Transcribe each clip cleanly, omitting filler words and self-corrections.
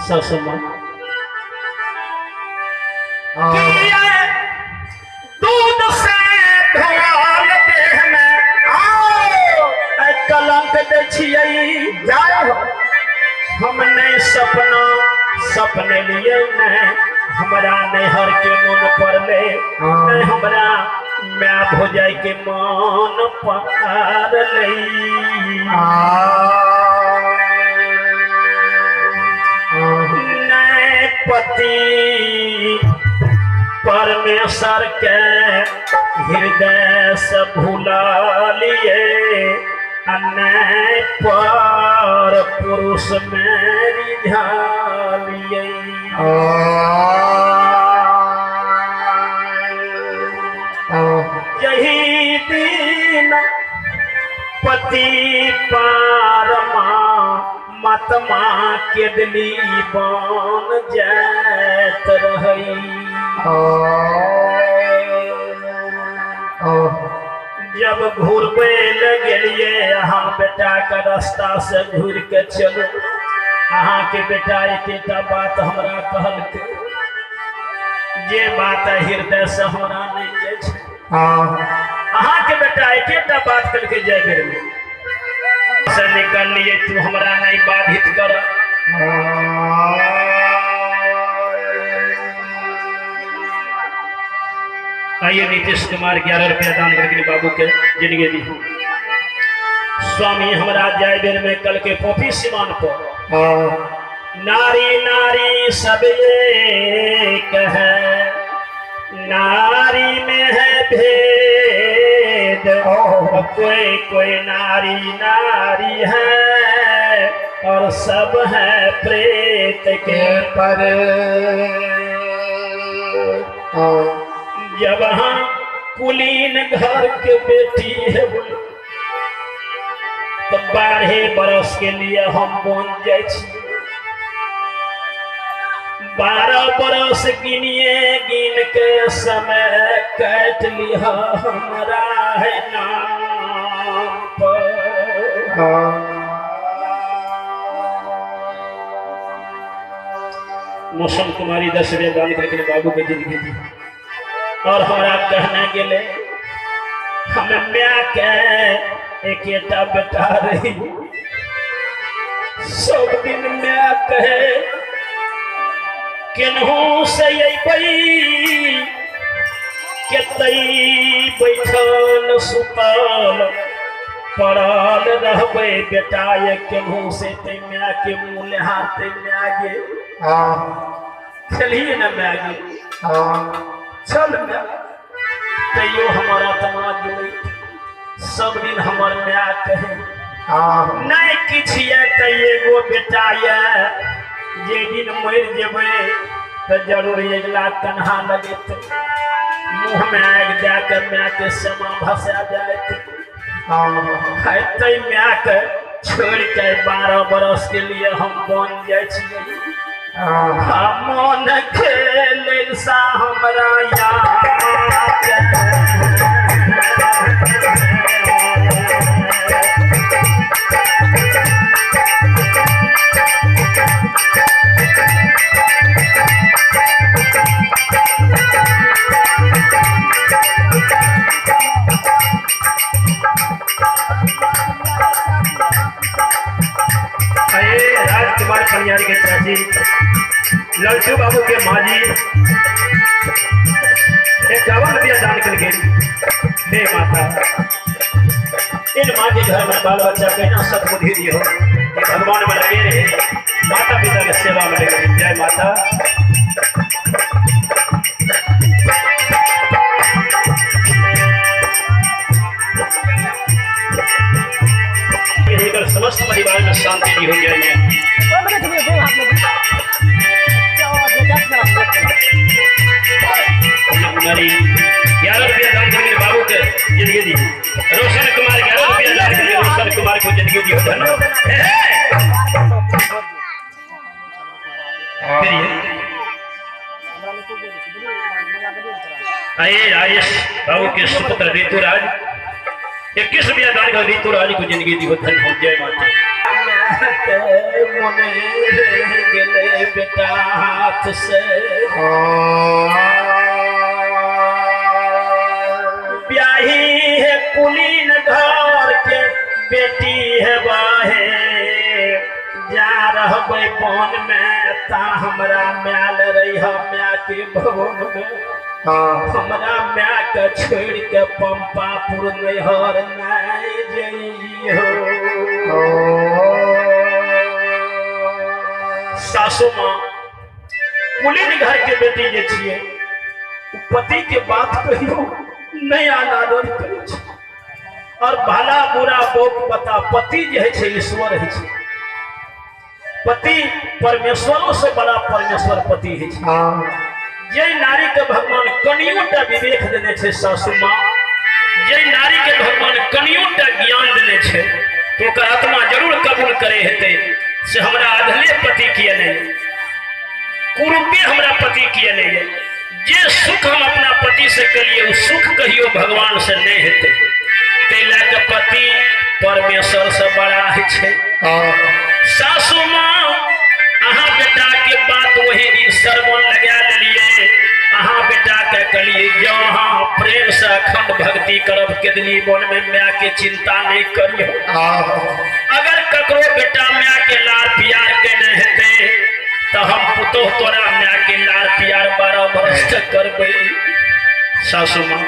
ससुमा दूध से धोल देह में आओ कलंक दे छियै जाए हमने सपने लिए न हमरा नहर के मन पड़ले न हमरा मैं भोजाई के मन पकार लई न पति परमेश्वर के हृदय से भुला लिए अन्य पर पुरुष मेरी झालिए यही दिन पति पारमा मतमा के दिली बन जात रही जब घूरबे लगे अहाँ बेटा का रास्ता से घूर के चलो अहाँ के बेटा एक बात हमरा कहल के जे बात हृदय से हमरा नहीं जाए अहाँ के बेटा एक बात कल के जाए बेर में से निकल लिए तू हमरा नहीं बाधित कर आइए नीतीश कुमार 11 रुपया दान करके बाबू के जिंदगी दी स्वामी हमारा जाय बेर में कल के पोपी सीमान पर नारी नारी सब एक है नारी में है भेद कोई कोई नारी नारी है और सब है प्रेत के पर जब हाँ कुलीन घर के बेटी है तो 12 बरस के लिए हम बन जाए 12 बरस गिन के समय काट लिया हमारा है नाम पर मौसम कुमारी 10 रुपया दान करके बाबू के जिंदगी दी और हमारा कहने के लिए हमें म्या के एक बेटा रही सब दिन म्या कहे केनहू से बैठल सुतल पड़ल रहबे बेटा ये केनहू से ते म्या के मुँह लेहाते म्या गे चलिए ना म्या गे चल तैयो हमारा तमाम जुड़े सब दिन हमार म्या कहे नहीं कि एगो बेटा ये जे दिन मर जेबे तो जरूर अगला कन्हा लगे मुँह में आग जाकर म्या के समा भसा जाए म्या के छोड़ के 12 बरस के लिए हम बन जाए मन खेल सा हमरा राजकुमार कल्याणी के चाची लड्डू बाबू के माजी 51 रुपया दान करके हे माता इन माँ के घर में बाल बच्चा कहना सदबुद्धि दियो भगवान में लगे रहे माता पिता की सेवा में लगे रहे जय माता समस्त परिवार में शांति हो जाए हमारी 11 रुपया दान करके बाबू के जिंदगी दी रोशन कुमार 11 रुपया दान करके रोशन कुमार को जिंदगी दी आइए आयुष बाबू के सुपुत्र ऋतुराज 21 रुपया दान कर ऋतुराज को जिंदगी दी धन हो जय माता बेटा हाथ से ब्याही है कुलीन घर के बेटी है बाहे जा रहबै बन में ता हमरा म्याल रही म्या के भवन में हमरा म्या के छोड़ के पंपापुर नहर नहीं जइहो। सासू माँ कुलीन घर के बेटी जे छिए पति के बात कहियो नहीं आदर करे और भला बुरा बोक बता पति जे है ईश्वर है पति परमेश्वरों से बड़ा परमेश्वर पति है जे नारी के भगवान कनियोटा विवेक देने छे सासू माँ जे नारी के भगवान कनियोटा ज्ञान देने छे तो ओकर आत्मा जरूर कबूल करे हेते से हमरा अधले पति किए नहीं कुरूपे हमरा पति किए नहीं जे सुख हम अपना पति से करिए वो सुख कहियो भगवान से नहीं हेते तेला के पति परमेश्वर से बड़ा है। सासू माँ अहाँ बेटा के बात वही दिन सरमन लगा दिलिए अहाँ बेटा के कलिए जो हाँ प्रेम से अखंड भक्ति करब कितनी मन में म्या के चिंता नहीं करियो अगर ककरो बेटा म्या के लार प्यार केने हेते तो हम पुतोह तोरा म्या के लार प्यार 12 वर्ष तक करबे। सासू माँ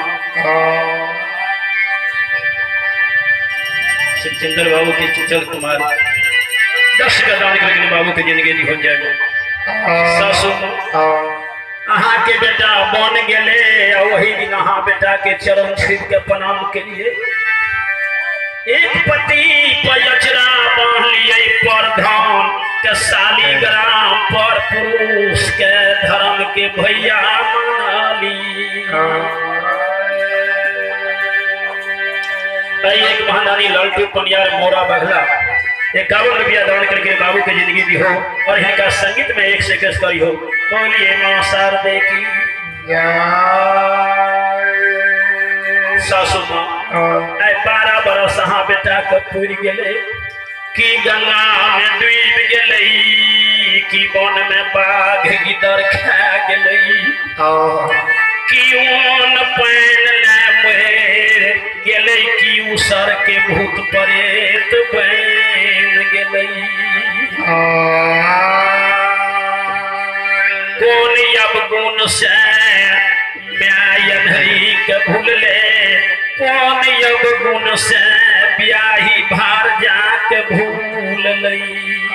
श्रीचंद्र बाबू के चल कुमार 10 का दान करके बाबू की जिंदगी हो जाएगा। सासू अहाँ के बेटा बन गए वही दिन अहाँ बेटा के चरण छीन के प्रणाम के लिए एक पति पयचरा बांध लिए प्रधान के शालीग्राम पर पुरुष के धर्म के भैया मानी। एक महादानी लालटू पनियार मोरा बघला 51 रुपया दान करके बाबू की जिंदगी दी हो और इनका संगीत में 1 से करी हो। बोलिए मां शारदे की। सासू माँ 12 बरस हाँ बेटा के पूरी गेले कि गंगा में डूब गेले कि वन में बाघ गिदर खा गेले कि ओन पैन ले मोर गेले कि उसर के भूत प्रेत बन गेले कौन अब गुण से म्यायन हरी के भूल ले कौन अब गुण से ब्याही भार जाके भूल लई।